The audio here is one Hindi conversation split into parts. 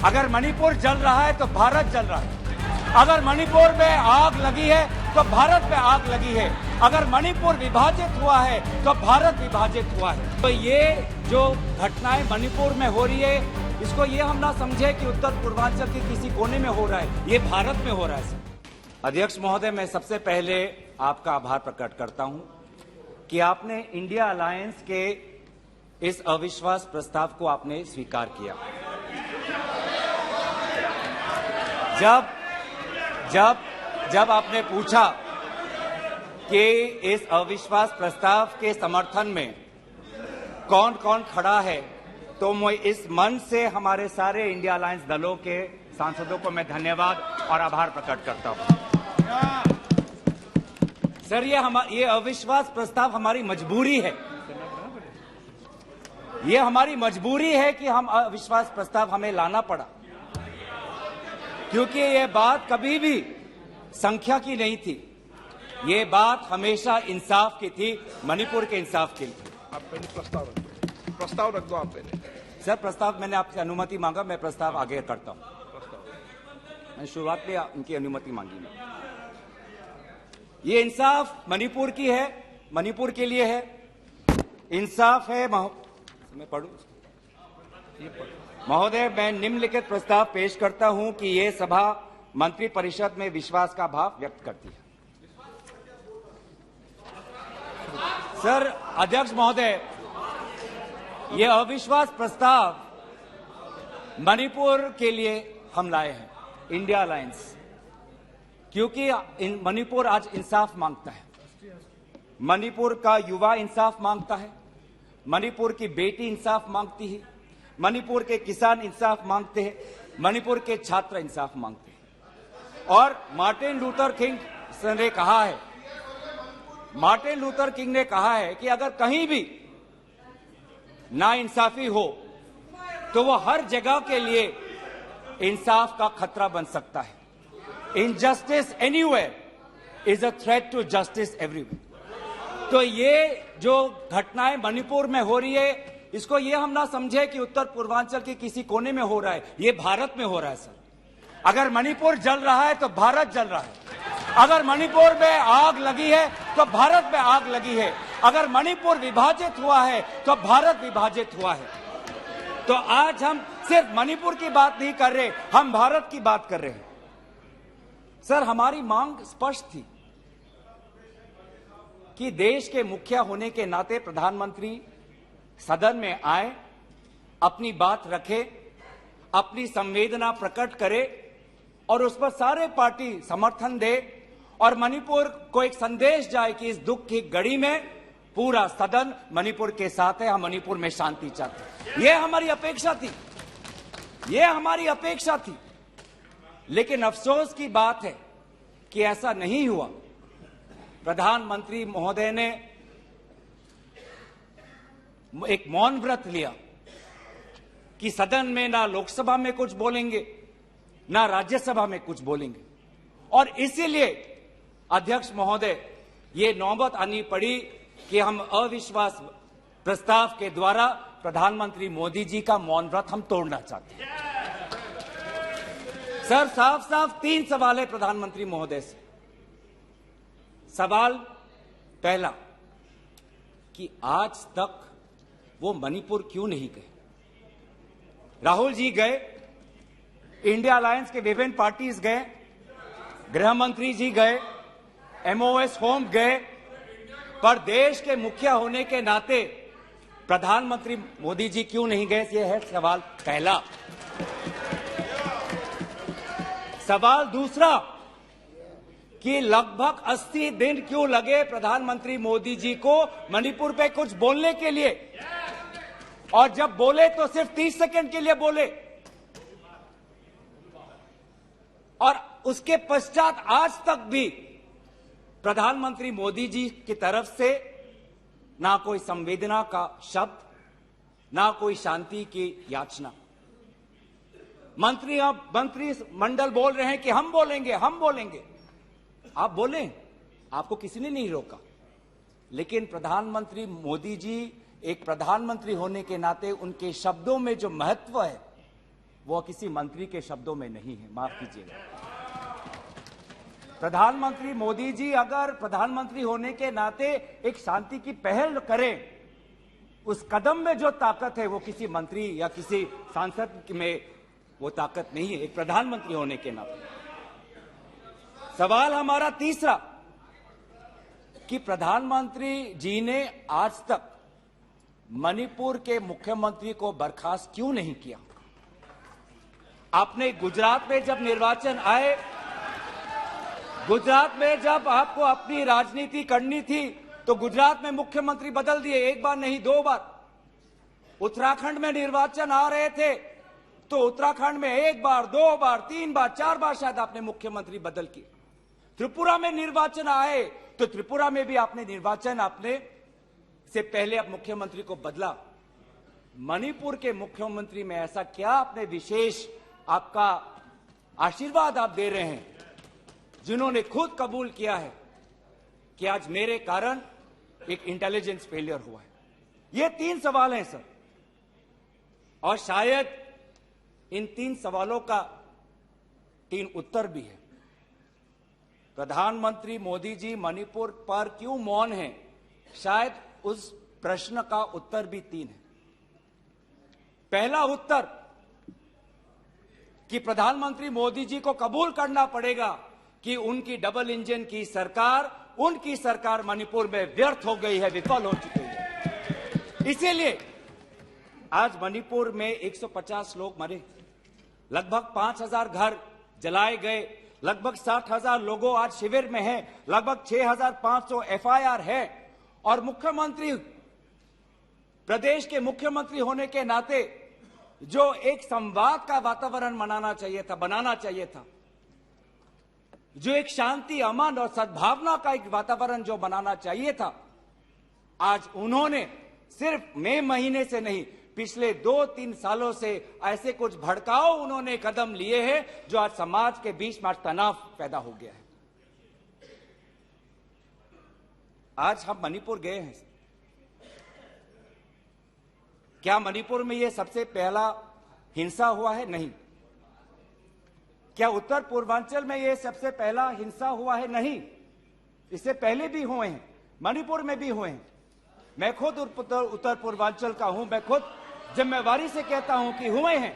अगर मणिपुर जल रहा है तो भारत जल रहा है। अगर मणिपुर में आग लगी है तो भारत में आग लगी है। अगर मणिपुर विभाजित हुआ है तो भारत विभाजित हुआ है। तो ये जो घटनाएं मणिपुर में हो रही है, इसको ये हम ना समझे कि उत्तर पूर्वांचल के किसी कोने में हो रहा है, ये भारत में हो रहा है। अध्यक्ष महोदय, मैं सबसे पहले आपका आभार प्रकट करता हूं कि आपने इंडिया अलायंस के इस अविश्वास प्रस्ताव को आपने स्वीकार किया। जब आपने पूछा कि इस अविश्वास प्रस्ताव के समर्थन में कौन कौन खड़ा है, तो मैं इस मंच से हमारे सारे इंडिया अलायंस दलों के सांसदों को मैं धन्यवाद और आभार प्रकट करता हूं। सर, ये अविश्वास प्रस्ताव हमारी मजबूरी है। ये हमारी मजबूरी है कि हम अविश्वास प्रस्ताव हमें लाना पड़ा, क्योंकि ये बात कभी भी संख्या की नहीं थी। ये बात हमेशा इंसाफ की थी, मणिपुर के इंसाफ के लिए। आप पहले प्रस्ताव रख दो। आप पहले सर, प्रस्ताव मैंने आपसे अनुमति मांगा, मैं प्रस्ताव आगे करता हूं। मैंने शुरुआत में उनकी अनुमति मांगी। ये इंसाफ मणिपुर की है, मणिपुर के लिए है। इंसाफ है। मैं पढ़ूं महोदय, मैं निम्नलिखित प्रस्ताव पेश करता हूं कि ये सभा मंत्री परिषद में विश्वास का भाव व्यक्त करती है। सर, अध्यक्ष महोदय, ये अविश्वास प्रस्ताव मणिपुर के लिए हम लाए हैं, इंडिया अलायंस, क्योंकि मणिपुर आज इंसाफ मांगता है। मणिपुर का युवा इंसाफ मांगता है, मणिपुर की बेटी इंसाफ मांगती है, मणिपुर के किसान इंसाफ मांगते हैं, मणिपुर के छात्र इंसाफ मांगते हैं। और मार्टिन लूथर किंग ने कहा है, मार्टिन लूथर किंग ने कहा है कि अगर कहीं भी नाइंसाफी हो तो वो हर जगह के लिए इंसाफ का खतरा बन सकता है। Injustice anywhere is a threat to justice everywhere. तो ये जो घटनाएं मणिपुर में हो रही है, इसको ये हम ना समझे कि उत्तर पूर्वांचल के किसी कोने में हो रहा है, ये भारत में हो रहा है। सर, अगर मणिपुर जल रहा है तो भारत जल रहा है। अगर मणिपुर में आग लगी है तो भारत में आग लगी है। अगर मणिपुर विभाजित हुआ है तो भारत विभाजित हुआ है। तो आज हम सिर्फ मणिपुर की बात नहीं कर रहे, हम भारत की बात कर रहे हैं। सर, हमारी मांग स्पष्ट थी कि देश के मुखिया होने के नाते प्रधानमंत्री सदन में आए, अपनी बात रखे, अपनी संवेदना प्रकट करे और उस पर सारे पार्टी समर्थन दे और मणिपुर को एक संदेश जाए कि इस दुख की घड़ी में पूरा सदन मणिपुर के साथ है, हम मणिपुर में शांति चाहते हैं। यह हमारी अपेक्षा थी, यह हमारी अपेक्षा थी। लेकिन अफसोस की बात है कि ऐसा नहीं हुआ। प्रधानमंत्री महोदय ने एक मौन व्रत लिया कि सदन में ना लोकसभा में कुछ बोलेंगे, ना राज्यसभा में कुछ बोलेंगे। और इसीलिए अध्यक्ष महोदय, ये नौबत आनी पड़ी कि हम अविश्वास प्रस्ताव के द्वारा प्रधानमंत्री मोदी जी का मौन व्रत हम तोड़ना चाहते हैं। सर, साफ साफ 3 सवाल है प्रधानमंत्री महोदय से। सवाल पहला कि आज तक वो मणिपुर क्यों नहीं गए? राहुल जी गए, इंडिया अलायंस के विभिन्न पार्टीज गए, गृह मंत्री जी गए, एमओएस होम गए, पर देश के मुखिया होने के नाते प्रधानमंत्री मोदी जी क्यों नहीं गए? ये है सवाल पहला। सवाल दूसरा कि लगभग 80 दिन क्यों लगे प्रधानमंत्री मोदी जी को मणिपुर पे कुछ बोलने के लिए, और जब बोले तो सिर्फ 30 सेकंड के लिए बोले, और उसके पश्चात आज तक भी प्रधानमंत्री मोदी जी की तरफ से ना कोई संवेदना का शब्द, ना कोई शांति की याचना। मंत्री मंडल बोल रहे हैं कि हम बोलेंगे, हम बोलेंगे। आप बोलें, आपको किसी ने नहीं रोका। लेकिन प्रधानमंत्री मोदी जी एक प्रधानमंत्री होने के नाते उनके शब्दों में जो महत्व है वो किसी मंत्री के शब्दों में नहीं है, माफ कीजिएगा। प्रधानमंत्री मोदी जी अगर प्रधानमंत्री होने के नाते एक शांति की पहल करें, उस कदम में जो ताकत है वो किसी मंत्री या किसी सांसद में वो ताकत नहीं है, एक प्रधानमंत्री होने के नाते। सवाल हमारा तीसरा कि प्रधानमंत्री जी ने आज तक मणिपुर के मुख्यमंत्री को बर्खास्त क्यों नहीं किया? आपने गुजरात में जब निर्वाचन आए, गुजरात में जब आपको अपनी राजनीति करनी थी तो गुजरात में मुख्यमंत्री बदल दिए, एक बार नहीं 2 बार। उत्तराखंड में निर्वाचन आ रहे थे तो उत्तराखंड में 1 बार, 2 बार, 3 बार, 4 बार शायद आपने मुख्यमंत्री बदल किए। त्रिपुरा में निर्वाचन आए तो त्रिपुरा में भी आपने निर्वाचन आपने से पहले आप मुख्यमंत्री को बदला। मणिपुर के मुख्यमंत्री में ऐसा क्या आपने विशेष आपका आशीर्वाद आप दे रहे हैं जिन्होंने खुद कबूल किया है कि आज मेरे कारण एक इंटेलिजेंस फेलियर हुआ है? ये 3 सवाल हैं सर, और शायद इन 3 सवालों का 3 उत्तर भी है। प्रधानमंत्री मोदी जी मणिपुर पर क्यों मौन हैं? शायद उस प्रश्न का उत्तर भी 3 है। पहला उत्तर कि प्रधानमंत्री मोदी जी को कबूल करना पड़ेगा कि उनकी डबल इंजन की सरकार, उनकी सरकार मणिपुर में व्यर्थ हो गई है, विफल हो चुकी है। इसीलिए आज मणिपुर में 150 लोग मरे, लगभग 5000 घर जलाए गए, लगभग 60,000 लोगों आज शिविर में हैं, लगभग 6,500 एफआईआर है। और मुख्यमंत्री, प्रदेश के मुख्यमंत्री होने के नाते जो एक संवाद का वातावरण बनाना चाहिए था, जो एक शांति, अमन और सद्भावना का एक वातावरण जो बनाना चाहिए था, आज उन्होंने सिर्फ मई महीने से नहीं, पिछले 2-3 सालों से ऐसे कुछ भड़काऊ उन्होंने कदम लिए हैं जो आज समाज के बीच में तनाव पैदा हो गया है। आज हम मणिपुर गए हैं, क्या मणिपुर में यह सबसे पहला हिंसा हुआ है? नहीं। क्या उत्तर पूर्वांचल में यह सबसे पहला हिंसा हुआ है? नहीं। इससे पहले भी हुए हैं, मणिपुर में भी हुए हैं। मैं खुद उत्तर पूर्वांचल का हूं, मैं खुद जिम्मेवारी से कहता हूं कि हुए हैं,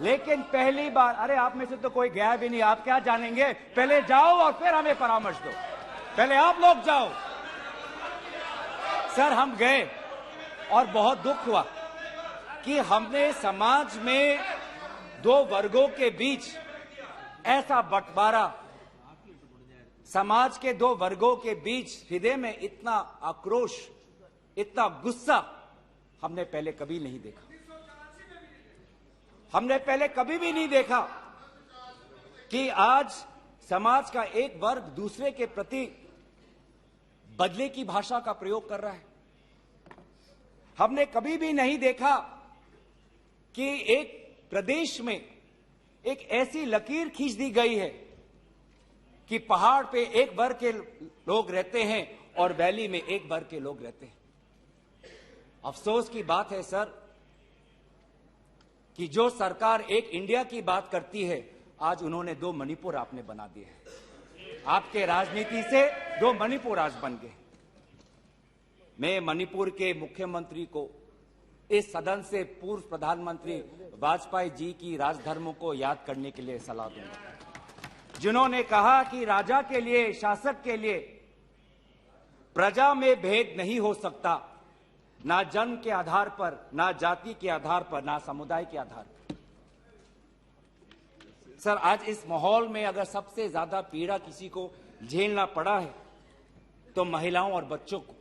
लेकिन पहली बार, अरे आप में से तो कोई गया भी नहीं, आप क्या जानेंगे? पहले जाओ और फिर हमें परामर्श दो, पहले आप लोग जाओ। सर हम गए और बहुत दुख हुआ कि हमने समाज में 2 वर्गों के बीच ऐसा बंटवारा, समाज के 2 वर्गों के बीच हृदय में इतना आक्रोश, इतना गुस्सा हमने पहले कभी नहीं देखा। हमने पहले कभी भी नहीं देखा कि आज समाज का एक वर्ग दूसरे के प्रति बदले की भाषा का प्रयोग कर रहा है। हमने कभी भी नहीं देखा कि एक प्रदेश में एक ऐसी लकीर खींच दी गई है कि पहाड़ पे एक वर्ग के लोग रहते हैं और वैली में एक वर्ग के लोग रहते हैं। अफसोस की बात है सर कि जो सरकार एक इंडिया की बात करती है, आज उन्होंने 2 मणिपुर आपने बना दिए हैं। आपके राजनीति से 2 मणिपुर आज बन गए। मैं मणिपुर के मुख्यमंत्री को, इस सदन से पूर्व प्रधानमंत्री वाजपेयी जी की राजधर्मों को याद करने के लिए सलाह दूंगा, जिन्होंने कहा कि राजा के लिए, शासक के लिए प्रजा में भेद नहीं हो सकता, ना जन्म के आधार पर, ना जाति के आधार पर, ना समुदाय के आधार पर। सर आज इस माहौल में अगर सबसे ज्यादा पीड़ा किसी को झेलना पड़ा है तो महिलाओं और बच्चों को।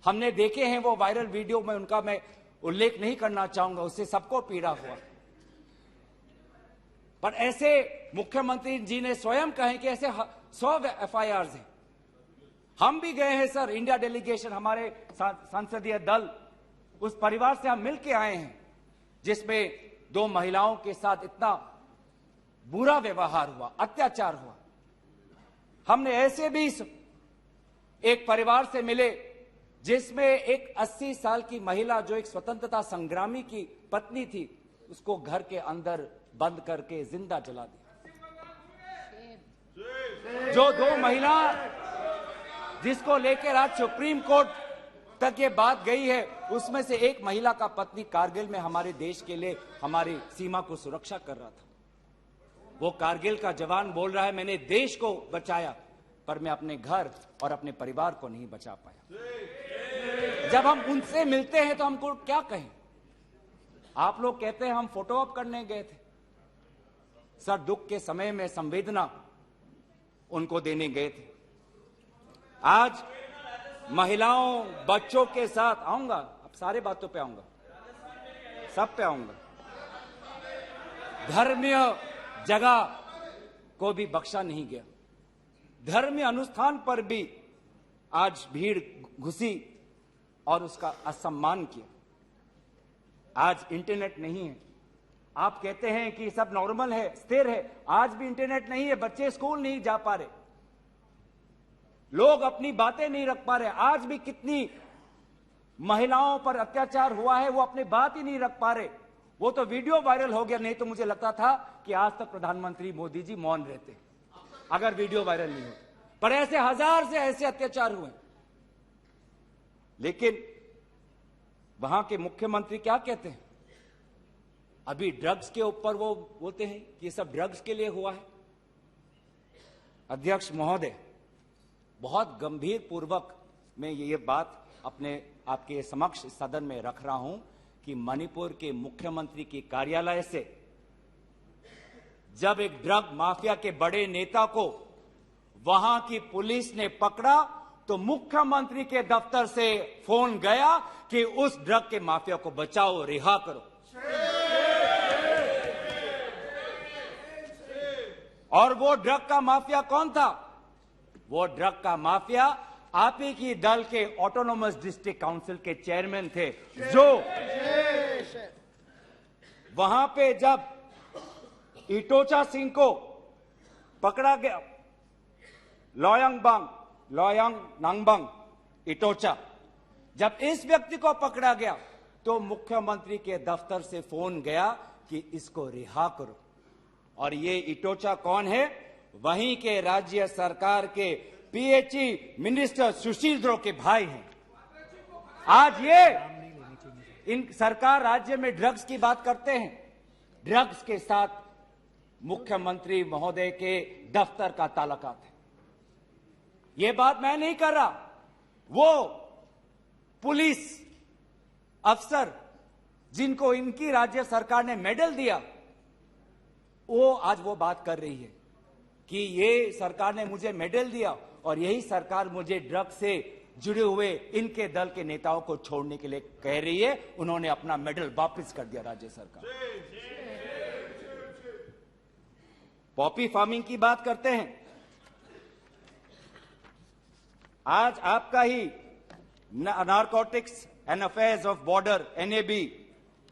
हमने देखे हैं वो वायरल वीडियो में, उनका मैं उल्लेख नहीं करना चाहूंगा, उससे सबको पीड़ा हुआ। पर ऐसे मुख्यमंत्री जी ने स्वयं कहे कि ऐसे 100 एफआईआर हैं। हम भी गए हैं सर, इंडिया डेलीगेशन, हमारे संसदीय दल, उस परिवार से हम मिलके आए हैं जिसमें 2 महिलाओं के साथ इतना बुरा व्यवहार हुआ, अत्याचार हुआ। हमने ऐसे भी एक परिवार से मिले जिसमें एक 80 साल की महिला, जो एक स्वतंत्रता संग्रामी की पत्नी थी, उसको घर के अंदर बंद करके जिंदा जला दिया। जो 2 महिला जिसको लेकर आज सुप्रीम कोर्ट तक ये बात गई है, उसमें से एक महिला का पति कारगिल में हमारे देश के लिए हमारी सीमा को सुरक्षा कर रहा था। वो कारगिल का जवान बोल रहा है मैंने देश को बचाया, पर मैं अपने घर और अपने परिवार को नहीं बचा पाया। जब हम उनसे मिलते हैं तो हमको क्या कहें? आप लोग कहते हैं हम फोटो ऑप करने गए थे। सर, दुख के समय में संवेदना उनको देने गए थे। आज महिलाओं बच्चों के साथ आऊंगा, अब सारे बातों पे आऊंगा, सब पे आऊंगा। धर्मीय जगह को भी बख्शा नहीं गया। धर्मीय अनुष्ठान पर भी आज भीड़ घुसी और उसका असम्मान किया। आज इंटरनेट नहीं है। आप कहते हैं कि सब नॉर्मल है, स्थिर है। आज भी इंटरनेट नहीं है, बच्चे स्कूल नहीं जा पा रहे, लोग अपनी बातें नहीं रख पा रहे। आज भी कितनी महिलाओं पर अत्याचार हुआ है, वो अपनी बात ही नहीं रख पा रहे। वो तो वीडियो वायरल हो गया, नहीं तो मुझे लगता था कि आज तक प्रधानमंत्री मोदी जी मौन रहते अगर वीडियो वायरल नहीं होता। पर ऐसे हजार से ऐसे अत्याचार हुए। लेकिन वहां के मुख्यमंत्री क्या कहते हैं? अभी ड्रग्स के ऊपर वो बोलते हैं कि ये सब ड्रग्स के लिए हुआ है। अध्यक्ष महोदय, बहुत गंभीर पूर्वक मैं ये बात अपने आपके समक्ष सदन में रख रहा हूं कि मणिपुर के मुख्यमंत्री के कार्यालय से जब एक ड्रग माफिया के बड़े नेता को वहां की पुलिस ने पकड़ा तो मुख्यमंत्री के दफ्तर से फोन गया कि उस ड्रग के माफिया को बचाओ, रिहा करो। और वो ड्रग का माफिया कौन था? वो ड्रग का माफिया आप ही की दल के ऑटोनोमस डिस्ट्रिक्ट काउंसिल के चेयरमैन थे, जो वहां पे जब इटोचा सिंह को पकड़ा गया, लोयांग नांगबंग इटोचा, जब इस व्यक्ति को पकड़ा गया तो मुख्यमंत्री के दफ्तर से फोन गया कि इसको रिहा करो। और ये इटोचा कौन है? वहीं के राज्य सरकार के पीएचई मिनिस्टर सुशील द्रो के भाई हैं। आज ये इन सरकार राज्य में ड्रग्स की बात करते हैं, ड्रग्स के साथ मुख्यमंत्री महोदय के दफ्तर का ताल्लुकात है। ये बात मैं नहीं कर रहा, वो पुलिस अफसर जिनको इनकी राज्य सरकार ने मेडल दिया, वो आज वो बात कर रही है कि ये सरकार ने मुझे मेडल दिया और यही सरकार मुझे ड्रग्स से जुड़े हुए इनके दल के नेताओं को छोड़ने के लिए कह रही है। उन्होंने अपना मेडल वापस कर दिया राज्य सरकार। पॉपी फार्मिंग की बात करते हैं। आज आपका ही narcotics and affairs of border NAB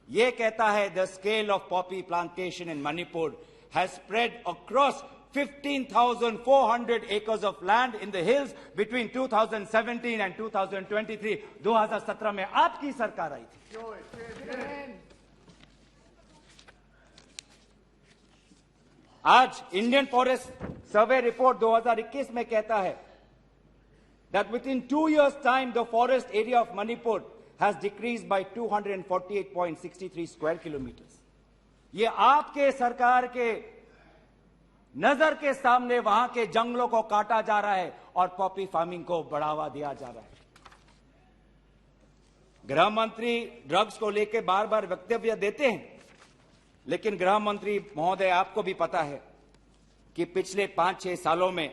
ये कहता है the scale of poppy plantation in Manipur has spread across 15,400 acres of land in the hills between 2017 and 2023। 2017 में आपकी सरकार आई थी। आज इंडियन फॉरेस्ट सर्वे रिपोर्ट 2021 में कहता है that within 2 years time the forest area of Manipur has decreased by 248.63 square kilometers। ये आपके सरकार के नजर के सामने वहां के जंगलों को काटा जा रहा है और पॉपी फार्मिंग को बढ़ावा दिया जा रहा है। गृह मंत्री ड्रग्स को लेकर बार बार वक्तव्य देते हैं, लेकिन गृह मंत्री महोदय आपको भी पता है कि पिछले 5-6 सालों में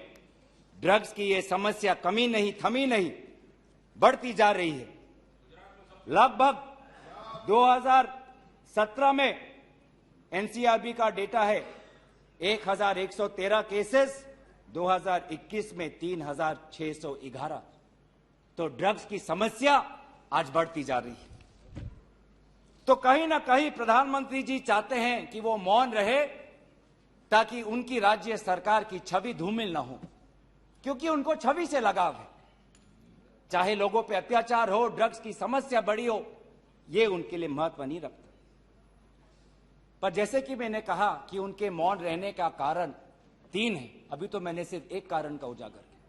ड्रग्स की ये समस्या कमी नहीं, थमी नहीं, बढ़ती जा रही है। लगभग 2017 में एनसीआरबी का डेटा है 1113 केसेस, 2021 में 3611। तो ड्रग्स की समस्या आज बढ़ती जा रही है। तो कहीं ना कहीं प्रधानमंत्री जी चाहते हैं कि वो मौन रहे ताकि उनकी राज्य सरकार की छवि धूमिल ना हो, क्योंकि उनको छवि से लगाव है। चाहे लोगों पे अत्याचार हो, ड्रग्स की समस्या बड़ी हो, ये उनके लिए महत्व नहीं रखता। पर जैसे कि मैंने कहा कि उनके मौन रहने का कारण 3 है, अभी तो मैंने सिर्फ एक कारण का उजागर किया।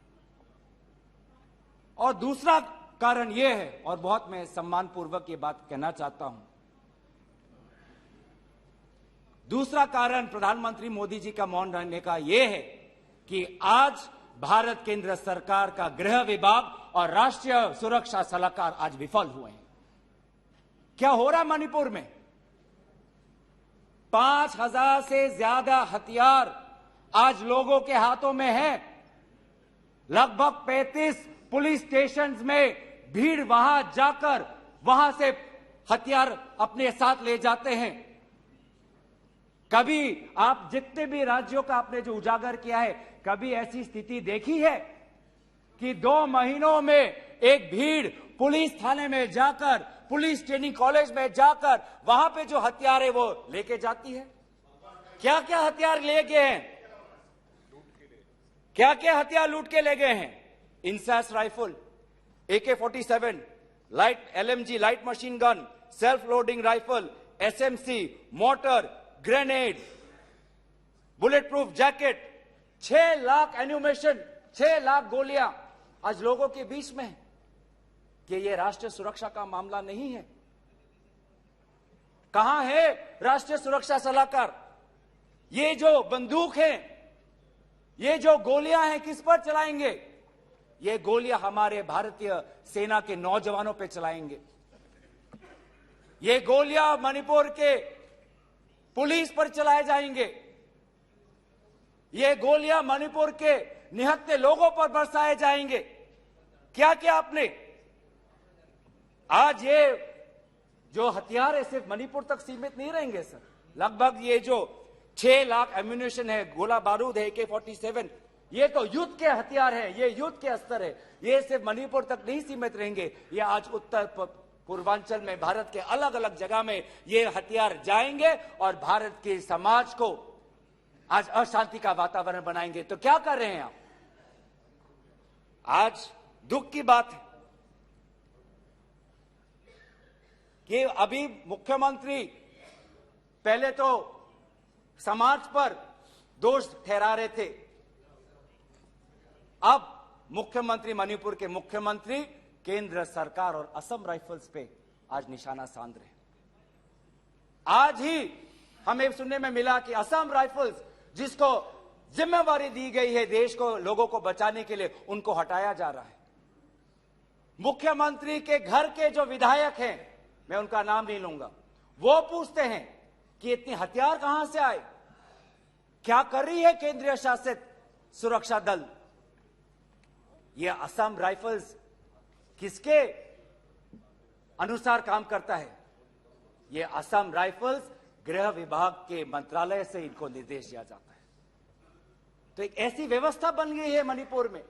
और दूसरा कारण यह है, और बहुत मैं सम्मानपूर्वक ये बात कहना चाहता हूं, दूसरा कारण प्रधानमंत्री मोदी जी का मौन रहने का यह है कि आज भारत केंद्र सरकार का गृह विभाग और राष्ट्रीय सुरक्षा सलाहकार आज विफल हुए हैं। क्या हो रहा है मणिपुर में? 5000 से ज्यादा हथियार आज लोगों के हाथों में है। लगभग 35 पुलिस स्टेशंस में भीड़ वहां जाकर वहां से हथियार अपने साथ ले जाते हैं। कभी आप जितने भी राज्यों का आपने जो उजागर किया है, कभी ऐसी स्थिति देखी है कि 2 महीनों में एक भीड़ पुलिस थाने में जाकर, पुलिस ट्रेनिंग कॉलेज में जाकर वहां पे जो हथियार है वो लेके जाती है? क्या क्या हथियार ले गए हैं? क्या क्या हथियार लूट के ले गए हैं? INSAS rifle, AK-47, light LMG light machine gun, self loading rifle, SMC, mortar, grenade, bullet proof jacket, 6 lakh ammunition, 6 lakh गोलियां आज लोगों के बीच में है। कि ये राष्ट्रीय सुरक्षा का मामला नहीं है? कहां है राष्ट्रीय सुरक्षा सलाहकार? ये जो बंदूक है, ये जो गोलियां हैं, किस पर चलाएंगे? ये गोलियां हमारे भारतीय सेना के नौजवानों पे चलाएंगे। ये गोलियां मणिपुर के पुलिस पर चलाए जाएंगे। ये गोलियां मणिपुर के निहत्थे लोगों पर बरसाए जाएंगे। क्या क्या आपने आज ये जो हथियार है सिर्फ मणिपुर तक सीमित नहीं रहेंगे सर। लगभग ये जो 6 लाख एम्यूनेशन है, गोला बारूद है, AK-47, ये तो युद्ध के हथियार है, ये युद्ध के अस्त्र है। ये सिर्फ मणिपुर तक नहीं सीमित रहेंगे, ये आज उत्तर पूर्वांचल में भारत के अलग अलग जगह में ये हथियार जाएंगे और भारत के समाज को आज अशांति का वातावरण बनाएंगे। तो क्या कर रहे हैं आप? आज दुख की बात है कि अभी मुख्यमंत्री पहले तो समाज पर दोष ठहरा रहे थे, अब मुख्यमंत्री, मणिपुर के मुख्यमंत्री केंद्र सरकार और असम राइफल्स पे आज निशाना साध रहे हैं। आज ही हमें सुनने में मिला कि असम राइफल्स, जिसको जिम्मेवारी दी गई है देश को, लोगों को बचाने के लिए, उनको हटाया जा रहा है। मुख्यमंत्री के घर के जो विधायक हैं, मैं उनका नाम नहीं लूंगा, वो पूछते हैं कि इतने हथियार कहां से आए? क्या कर रही है केंद्रीय शासित सुरक्षा दल? ये असम राइफल्स किसके अनुसार काम करता है? ये असम राइफल्स गृह विभाग के मंत्रालय से इनको निर्देश दिया जाता है। तो एक ऐसी व्यवस्था बन गई है मणिपुर में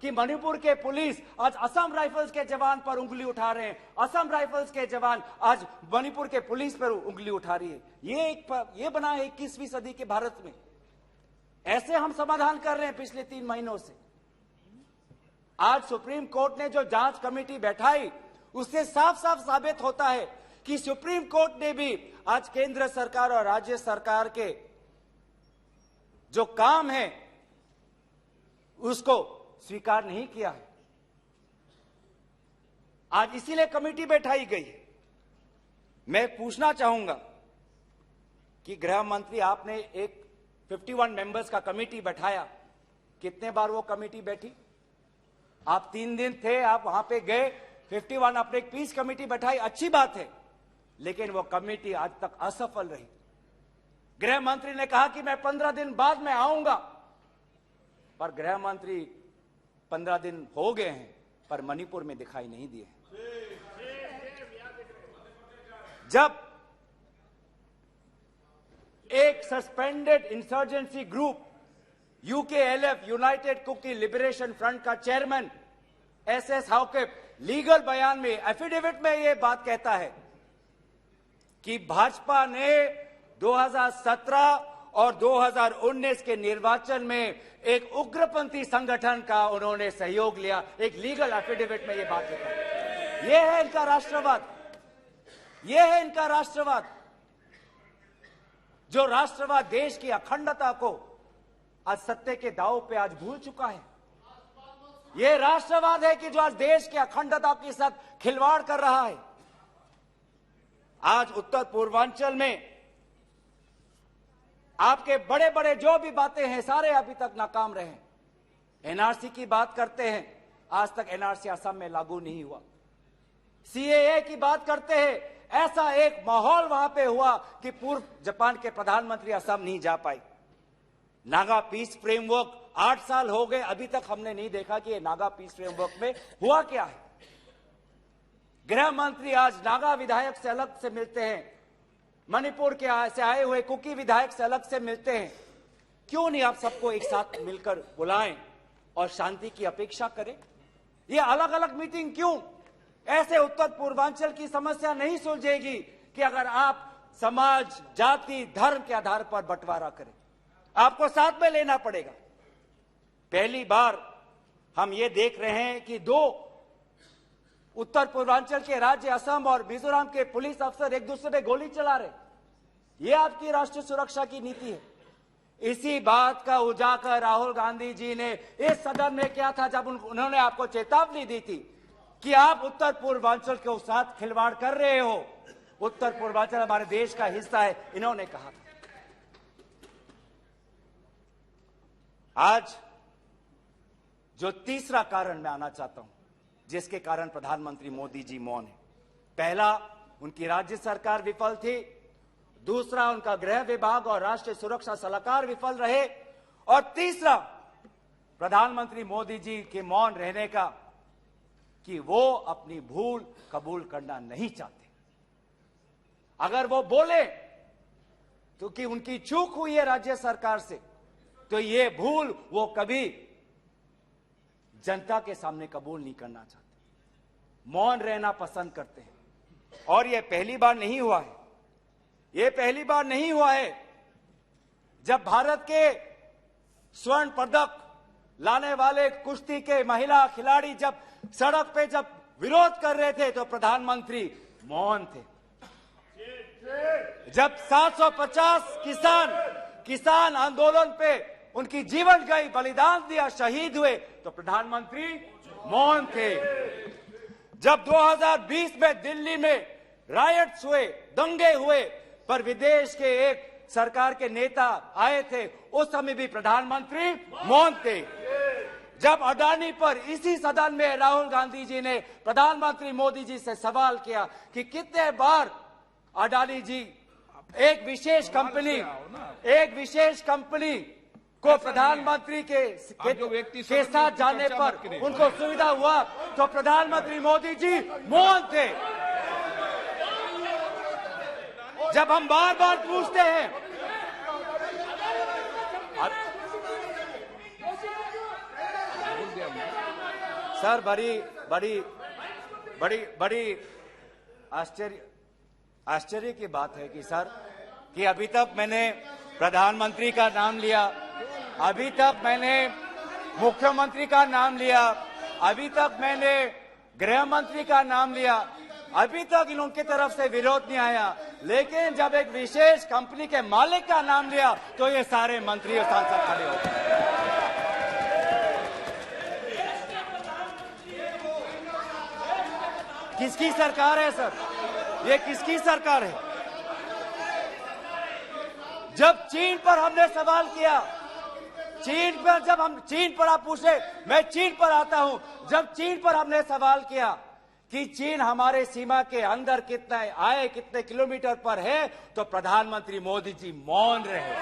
कि मणिपुर के पुलिस आज असम राइफल्स के जवान पर उंगली उठा रहे हैं, असम राइफल्स के जवान आज मणिपुर के पुलिस पर उंगली उठा रही है। ये बना है 21वीं सदी के भारत में। ऐसे हम समाधान कर रहे हैं पिछले 3 महीनों से। आज सुप्रीम कोर्ट ने जो जांच कमेटी बैठाई, उससे साफ साफ साबित होता है कि सुप्रीम कोर्ट ने भी आज केंद्र सरकार और राज्य सरकार के जो काम है उसको स्वीकार नहीं किया है। आज इसीलिए कमेटी बैठाई गई है। मैं पूछना चाहूंगा कि गृह मंत्री, आपने एक 51 मेंबर्स का कमेटी बैठाया, कितने बार वो कमेटी बैठी? आप 3 दिन थे, आप वहां पे गए, 51 आपने एक पीस कमेटी बैठाई, अच्छी बात है, लेकिन वो कमेटी आज तक असफल रही। गृह मंत्री ने कहा कि मैं 15 दिन बाद में आऊंगा, पर गृह मंत्री 15 दिन हो गए हैं पर मणिपुर में दिखाई नहीं दिए। जब एक suspended insurgency group UKLF, united Kuki liberation front का चेयरमैन SS हाउकेप लीगल बयान में, एफिडेविट में यह बात कहता है कि भाजपा ने 2017 और 2019 के निर्वाचन में एक उग्रपंथी संगठन का उन्होंने सहयोग लिया, एक लीगल एफिडेविट में यह बात लिखा है। यह है इनका राष्ट्रवाद, यह है इनका राष्ट्रवाद। जो राष्ट्रवाद देश की अखंडता को आज सत्य के दांव पे आज भूल चुका है। यह राष्ट्रवाद है कि जो आज देश की अखंडता के साथ खिलवाड़ कर रहा है। आज उत्तर पूर्वांचल में आपके बड़े बड़े जो भी बातें हैं सारे अभी तक नाकाम रहे। एनआरसी की बात करते हैं, आज तक एनआरसी असम में लागू नहीं हुआ। सीएए की बात करते हैं, ऐसा एक माहौल वहां पे हुआ कि पूर्व जापान के प्रधानमंत्री असम नहीं जा पाए। नागा पीस फ्रेमवर्क 8 साल हो गए, अभी तक हमने नहीं देखा कि ये नागा पीस फ्रेमवर्क में हुआ क्या है। गृह मंत्री आज नागा विधायक से अलग से मिलते हैं, मणिपुर के से आए हुए कुकी विधायक से अलग से मिलते हैं। क्यों नहीं आप सबको एक साथ मिलकर बुलाएं और शांति की अपेक्षा करें? ये अलग अलग मीटिंग क्यों? ऐसे उत्तर पूर्वांचल की समस्या नहीं सुलझेगी कि अगर आप समाज, जाति, धर्म के आधार पर बंटवारा करें। आपको साथ में लेना पड़ेगा। पहली बार हम ये देख रहे हैं कि 2 उत्तर पूर्वांचल के राज्य असम और मिजोरम के पुलिस अफसर एक दूसरे पे गोली चला रहे। ये आपकी राष्ट्रीय सुरक्षा की नीति है। इसी बात का उजागर राहुल गांधी जी ने इस सदन में किया था जब उन्होंने आपको चेतावनी दी थी कि आप उत्तर पूर्वांचल के साथ खिलवाड़ कर रहे हो। उत्तर पूर्वांचल हमारे देश का हिस्सा है, इन्होंने कहा था। आज जो तीसरा कारण मैं आना चाहता हूं जिसके कारण प्रधानमंत्री मोदी जी मौन है। पहला, उनकी राज्य सरकार विफल थी। दूसरा, उनका गृह विभाग और राष्ट्रीय सुरक्षा सलाहकार विफल रहे। और तीसरा, प्रधानमंत्री मोदी जी के मौन रहने का कि वो अपनी भूल कबूल करना नहीं चाहते। अगर वो बोले तो कि उनकी चूक हुई है राज्य सरकार से, तो ये भूल वो कभी जनता के सामने कबूल नहीं करना चाहते, मौन रहना पसंद करते हैं। और ये पहली बार नहीं हुआ है। ये पहली बार नहीं हुआ है जब भारत के स्वर्ण पदक लाने वाले कुश्ती के महिला खिलाड़ी जब सड़क पे जब विरोध कर रहे थे तो प्रधानमंत्री मौन थे। जब 750 किसान आंदोलन पे उनकी जीवन गई, बलिदान दिया, शहीद हुए तो प्रधानमंत्री मौन थे। जब 2020 में दिल्ली में रायट्स हुए, दंगे हुए, पर विदेश के एक सरकार के नेता आए थे, उस समय भी प्रधानमंत्री मौन थे। जब अडानी पर इसी सदन में राहुल गांधी जी ने प्रधानमंत्री मोदी जी से सवाल किया कि कितने बार अडानी जी एक विशेष कंपनी को प्रधानमंत्री के साथ जाने पर उनको सुविधा हुआ, तो प्रधानमंत्री मोदी जी मौन थे। जब हम बार बार पूछते हैं, सर बड़ी आश्चर्य की बात है कि सर कि अभी तक मैंने प्रधानमंत्री का नाम लिया, अभी तक मैंने मुख्यमंत्री का नाम लिया, अभी तक मैंने गृह मंत्री का नाम लिया, अभी तक इन उनकी तरफ से विरोध नहीं आया, लेकिन जब एक विशेष कंपनी के मालिक का नाम लिया तो ये सारे मंत्री और सांसद खड़े हो गए। किसकी सरकार है सर? ये किसकी सरकार है? जब चीन पर हमने सवाल किया, चीन पर आप पूछे, मैं चीन पर आता हूं। जब चीन पर हमने सवाल किया कि चीन हमारे सीमा के अंदर कितने किलोमीटर पर है, तो प्रधानमंत्री मोदी जी मौन रहे।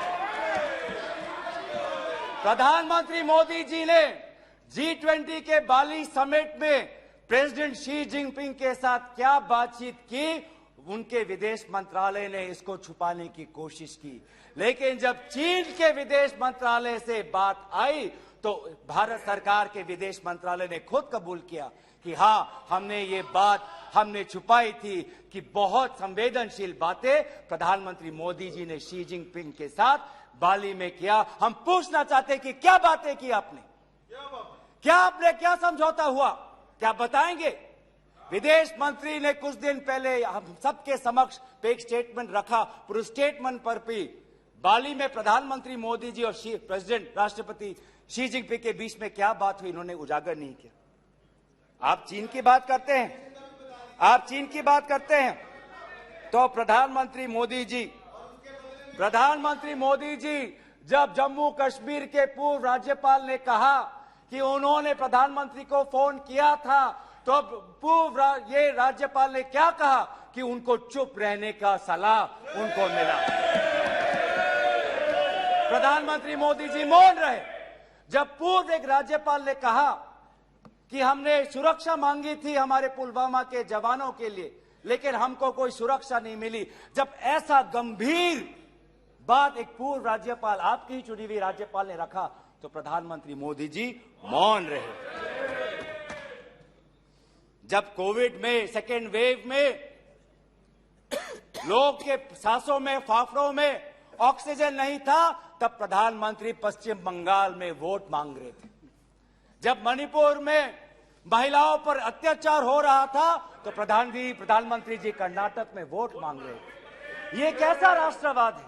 प्रधानमंत्री मोदी जी ने G20 के बाली समिट में प्रेसिडेंट शी जिनपिंग के साथ क्या बातचीत की, उनके विदेश मंत्रालय ने इसको छुपाने की कोशिश की। लेकिन जब चीन के विदेश मंत्रालय से बात आई तो भारत सरकार के विदेश मंत्रालय ने खुद कबूल किया कि हाँ, हमने ये बात छुपाई थी कि बहुत संवेदनशील बातें प्रधानमंत्री मोदी जी ने शी जिनपिंग के साथ बाली में किया। हम पूछना चाहते कि क्या बातें की आपने, क्या समझौता हुआ, क्या बताएंगे? विदेश मंत्री ने कुछ दिन पहले हम सबके समक्ष एक स्टेटमेंट रखा, पर उस स्टेटमेंट पर भी बाली में प्रधानमंत्री मोदी जी और प्रेसिडेंट राष्ट्रपति शी जिनपिंग के बीच में क्या बात हुई, इन्होंने उजागर नहीं किया। आप चीन की बात करते हैं, आप चीन की बात करते हैं, तो प्रधानमंत्री मोदी जी जब जम्मू कश्मीर के पूर्व राज्यपाल ने कहा कि उन्होंने प्रधानमंत्री को फोन किया था, तो पूर्व ये राज्यपाल ने क्या कहा कि उनको चुप रहने का सलाह उनको मिला। प्रधानमंत्री मोदी जी मौन रहे। जब पूर्व एक राज्यपाल ने कहा कि हमने सुरक्षा मांगी थी हमारे पुलवामा के जवानों के लिए, लेकिन हमको कोई सुरक्षा नहीं मिली, जब ऐसा गंभीर बात एक पूर्व राज्यपाल, आपकी ही चुनी हुई राज्यपाल ने रखा, तो प्रधानमंत्री मोदी जी मौन रहे। जब कोविड में सेकेंड वेव में लोग के सांसों में, फाफड़ों में ऑक्सीजन नहीं था, तब प्रधानमंत्री पश्चिम बंगाल में वोट मांग रहे थे। जब मणिपुर में महिलाओं पर अत्याचार हो रहा था, तो प्रधानमंत्री जी कर्नाटक में वोट मांग रहे थे। ये कैसा राष्ट्रवाद है?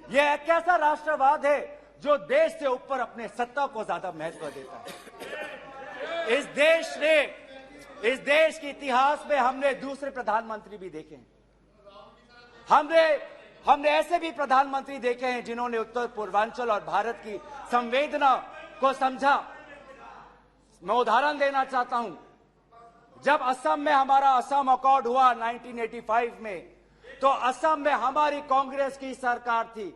यह कैसा राष्ट्रवाद है जो देश से ऊपर अपने सत्ता को ज्यादा महत्व देता है? इस देश के इतिहास में हमने दूसरे प्रधानमंत्री भी देखे हैं। हमने ऐसे भी प्रधानमंत्री देखे हैं जिन्होंने उत्तर पूर्वांचल और भारत की संवेदना को समझा। मैं उदाहरण देना चाहता हूं। जब असम में हमारा असम अकॉर्ड हुआ 1985 में, तो असम में हमारी कांग्रेस की सरकार थी,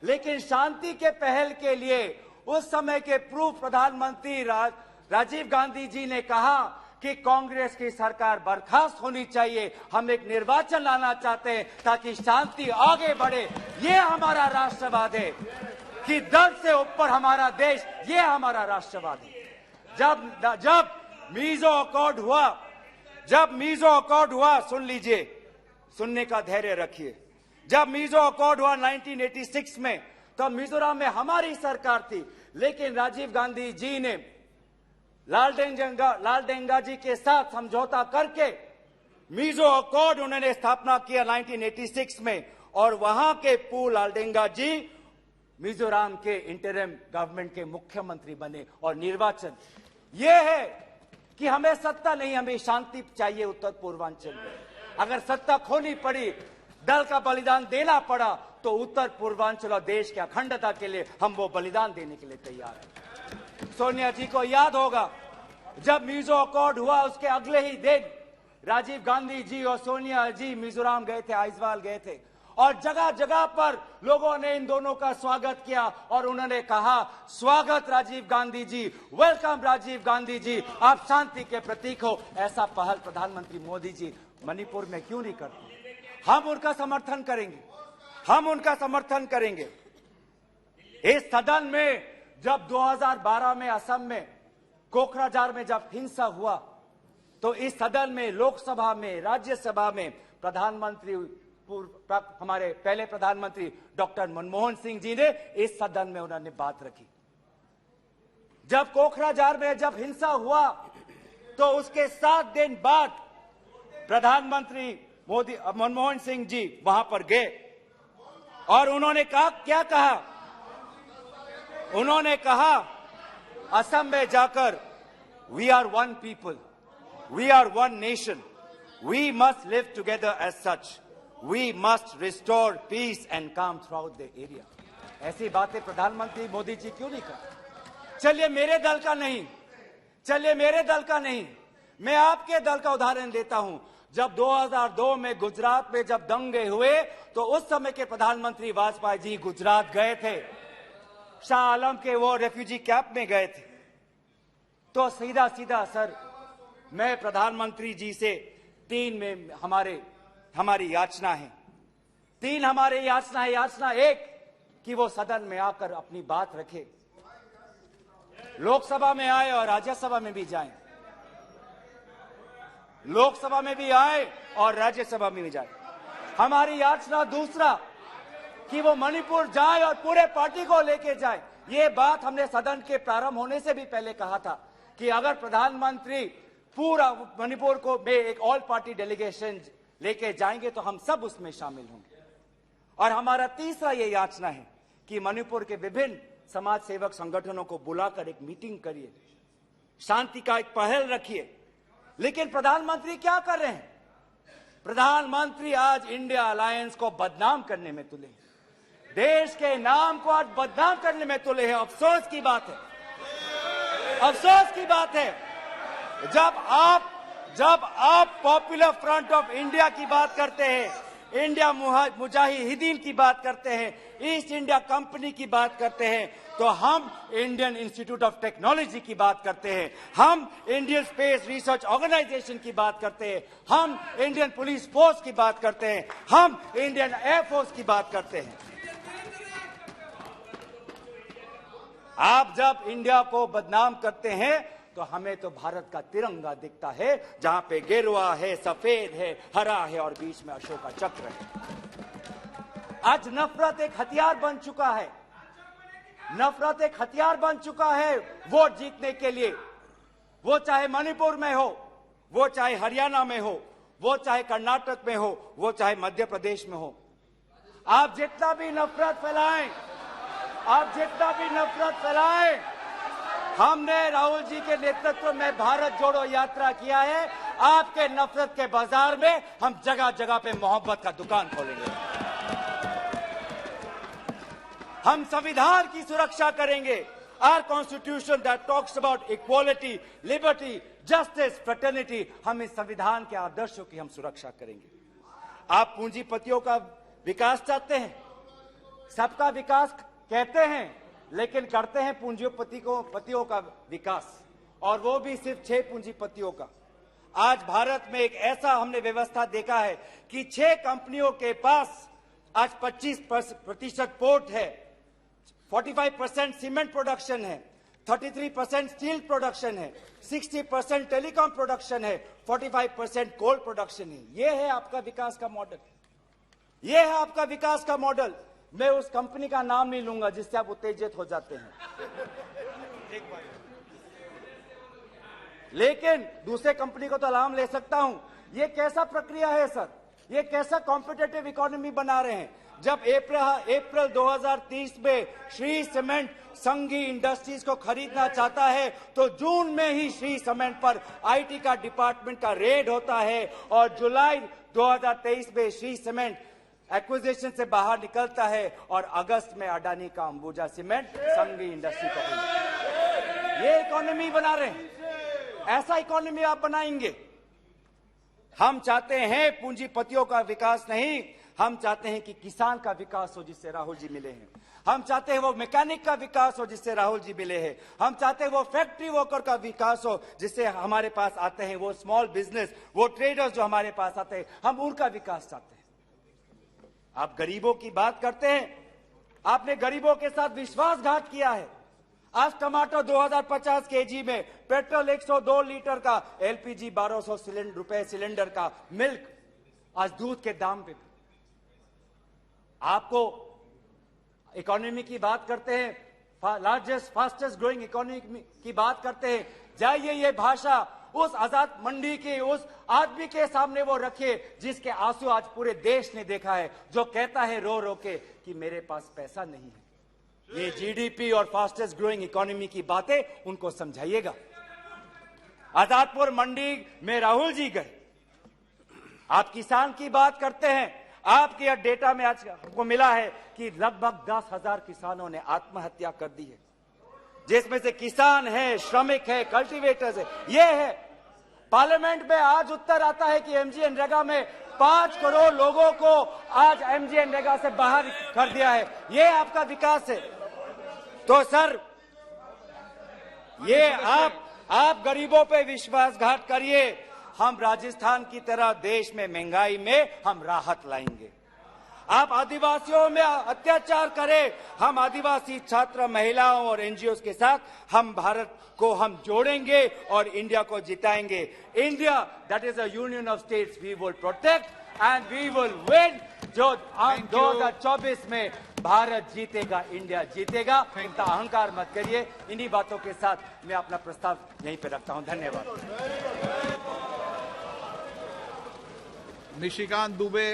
लेकिन शांति के पहल के लिए उस समय के पूर्व प्रधानमंत्री राजीव गांधी जी ने कहा कि कांग्रेस की सरकार बर्खास्त होनी चाहिए, हम एक निर्वाचन लाना चाहते हैं ताकि शांति आगे बढ़े। ये हमारा राष्ट्रवाद है कि दल से ऊपर हमारा देश, ये हमारा राष्ट्रवाद है। जब मीजो अकॉर्ड हुआ, सुन लीजिए, सुनने का धैर्य रखिए। जब मीजो अकॉर्ड हुआ 1986 में, तो मिजोरम में हमारी सरकार थी, लेकिन राजीव गांधी जी ने लालडेंगा जी के साथ समझौता करके मीजो अकॉर्ड उन्होंने स्थापना किया 1986 में, और वहां के पू लालडेंगा जी मिजोरम के इंटरिम गवर्नमेंट के मुख्यमंत्री बने। और निर्वाचन यह है कि हमें सत्ता नहीं, हमें शांति चाहिए उत्तर पूर्वांचल में। अगर सत्ता खोनी पड़ी, दल का बलिदान देना पड़ा, तो उत्तर पूर्वांचल और देश की अखंडता के लिए हम वो बलिदान देने के लिए तैयार हैं। सोनिया जी को याद होगा, जब मीजो अकॉर्ड हुआ उसके अगले ही दिन राजीव गांधी जी और सोनिया जी मिजोरम गए थे, आइजवाल गए थे, और जगह जगह पर लोगों ने इन दोनों का स्वागत किया और उन्होंने कहा, स्वागत राजीव गांधी जी, वेलकम राजीव गांधी जी, आप शांति के प्रतीक हो। ऐसा पहल प्रधानमंत्री मोदी जी मणिपुर में क्यों नहीं करते? हम उनका समर्थन करेंगे, हम उनका समर्थन करेंगे। इस सदन में जब 2012 में असम में कोकराझार में जब हिंसा हुआ, तो इस सदन में, लोकसभा में, राज्यसभा में हमारे पहले प्रधानमंत्री डॉक्टर मनमोहन सिंह जी ने इस सदन में उन्होंने बात रखी। जब कोकराझार में जब हिंसा हुआ, तो उसके 7 दिन बाद प्रधानमंत्री मनमोहन सिंह जी वहां पर गए और उन्होंने कहा, क्या कहा? उन्होंने कहा असम में जाकर, we are one people, we are one nation, we must live together as such, we must restore peace and calm throughout the area. ऐसी बातें प्रधानमंत्री मोदी जी क्यों नहीं करते? चलिए मेरे दल का नहीं, मैं आपके दल का उदाहरण देता हूं। जब 2002 में गुजरात में जब दंगे हुए, तो उस समय के प्रधानमंत्री वाजपेयी जी गुजरात गए थे, शाह आलम के वो रेफ्यूजी कैंप में गए थे। तो सीधा सर, मैं प्रधानमंत्री जी से 3 में हमारी याचना है। 3 हमारे याचना है। याचना 1 कि वो सदन में आकर अपनी बात रखे, लोकसभा में आए और राज्यसभा में भी जाएं, लोकसभा में भी आए और राज्यसभा में भी जाए। हमारी याचना दूसरा कि वो मणिपुर जाए और पूरे पार्टी को लेके जाए। ये बात हमने सदन के प्रारंभ होने से भी पहले कहा था कि अगर प्रधानमंत्री पूरा मणिपुर को में एक ऑल पार्टी डेलीगेशन लेके जाएंगे तो हम सब उसमें शामिल होंगे। और हमारा तीसरा ये याचना है कि मणिपुर के विभिन्न समाज सेवक संगठनों को बुलाकर एक मीटिंग करिए, शांति का एक पहल रखिए। लेकिन प्रधानमंत्री क्या कर रहे हैं? प्रधानमंत्री आज इंडिया अलायंस को बदनाम करने में तुले हैं, देश के नाम को आज बदनाम करने में तुले हैं। अफसोस की बात है, अफसोस की बात है, जब आप पॉपुलर फ्रंट ऑफ इंडिया की बात करते हैं, इंडिया मुजाहिदीन की बात करते हैं, ईस्ट इंडिया कंपनी की बात करते हैं, तो हम इंडियन इंस्टीट्यूट ऑफ टेक्नोलॉजी की बात करते हैं, हम इंडियन स्पेस रिसर्च ऑर्गेनाइजेशन की बात करते हैं, हम इंडियन पुलिस फोर्स की बात करते हैं, हम इंडियन एयरफोर्स की बात करते हैं। आप जब इंडिया को बदनाम करते हैं तो हमें तो भारत का तिरंगा दिखता है, जहां पे गेरुआ है, सफेद है, हरा है और बीच में अशोक का चक्र है। आज नफरत एक हथियार बन चुका है, नफरत एक हथियार बन चुका है वोट जीतने के लिए। वो चाहे मणिपुर में हो, वो चाहे हरियाणा में हो, वो चाहे कर्नाटक में हो, वो चाहे मध्य प्रदेश में हो। आप जितना भी नफरत फैलाएं, आप जितना भी नफरत फैलाएं, हमने राहुल जी के नेतृत्व में भारत जोड़ो यात्रा किया है। आपके नफरत के बाजार में हम जगह जगह पे मोहब्बत का दुकान खोलेंगे। हम संविधान की सुरक्षा करेंगे। Our constitution that talks about equality, liberty, justice, fraternity, हम इस संविधान के आदर्शों की हम सुरक्षा करेंगे। आप पूंजीपतियों का विकास चाहते हैं, सबका विकास कहते हैं, लेकिन करते हैं पूंजीपतियों का विकास, और वो भी सिर्फ 6 पूंजीपतियों का। आज भारत में एक ऐसा हमने व्यवस्था देखा है कि 6 कंपनियों के पास आज 25% पोर्ट है, 45% सीमेंट प्रोडक्शन है, 33% स्टील प्रोडक्शन है, 60% टेलीकॉम प्रोडक्शन है, 45% कोल प्रोडक्शन है। ये है आपका विकास का मॉडल, ये है आपका विकास का मॉडल। मैं उस कंपनी का नाम नहीं लूंगा जिससे आप उत्तेजित हो जाते हैं, लेकिन दूसरे कंपनी को तो नाम ले सकता हूं। ये कैसा प्रक्रिया है सर? ये कैसा कॉम्पिटिटिव इकोनॉमी बना रहे हैं? जब अप्रैल 2030 में श्री सीमेंट संघी इंडस्ट्रीज को खरीदना चाहता है, तो जून में ही श्री सीमेंट पर आईटी का डिपार्टमेंट का रेड होता है, और जुलाई 2023 में श्री सीमेंट एक्विजिशन से बाहर निकलता है, और अगस्त में अडानी का अंबुजा सीमेंट संघी इंडस्ट्री को खरीदता है। ये इकोनॉमी बना रहे हैं, ऐसा इकोनॉमी आप बनाएंगे? हम चाहते हैं पूंजीपतियों का विकास नहीं, हम चाहते हैं कि किसान का विकास हो जिससे राहुल जी मिले हैं। हम चाहते हैं वो मैकेनिक का विकास हो जिससे राहुल जी मिले हैं। हम चाहते हैं वो फैक्ट्री वर्कर का विकास हो जिससे हमारे पास आते हैं वो स्मॉल बिजनेस, वो ट्रेडर्स जो हमारे पास आते हैं, हम उनका विकास चाहते हैं। आप गरीबों की बात करते हैं, आपने गरीबों के साथ विश्वासघात किया है। आज टमाटर 2050 केजी में, पेट्रोल 102 लीटर का, एलपीजी 1200 रुपए सिलेंडर का, मिल्क आज दूध के दाम पे। आपको इकोनॉमी की बात करते हैं, लार्जेस्ट फास्टेस्ट ग्रोइंग इकोनॉमी की बात करते हैं, जाइए ये भाषा उस आजाद मंडी के उस आदमी के सामने वो रखिए जिसके आंसू आज पूरे देश ने देखा है, जो कहता है रो रो के कि मेरे पास पैसा नहीं है। ये जीडीपी और फास्टेस्ट ग्रोइंग इकोनॉमी की बातें उनको समझाइएगा। आजादपुर मंडी में राहुल जी गए, आप किसान की बात करते हैं, आपके डेटा में आज हमको मिला है कि लगभग 10,000 किसानों ने आत्महत्या कर दी है, जिसमें से किसान है, श्रमिक है, कल्टीवेटर्स है। ये है पार्लियामेंट में आज उत्तर आता है कि एमजीएनरेगा में 5 करोड़ लोगों को आज एमजीएनरेगा से बाहर कर दिया है। ये आपका विकास है? तो सर ये आप गरीबों पे विश्वासघात करिए, हम राजस्थान की तरह देश में महंगाई में हम राहत लाएंगे। आप आदिवासियों में अत्याचार करें, हम आदिवासी छात्र, महिलाओं और एनजीओ के साथ हम भारत को हम जोड़ेंगे और इंडिया को जिताएंगे। India that is a union of states we will protect and we will win. जो 2024 में भारत जीतेगा, इंडिया जीतेगा, इनका अहंकार मत करिए। इन्हीं बातों के साथ मैं अपना प्रस्ताव यहीं पे रखता हूं। धन्यवाद। निशिकांत दुबे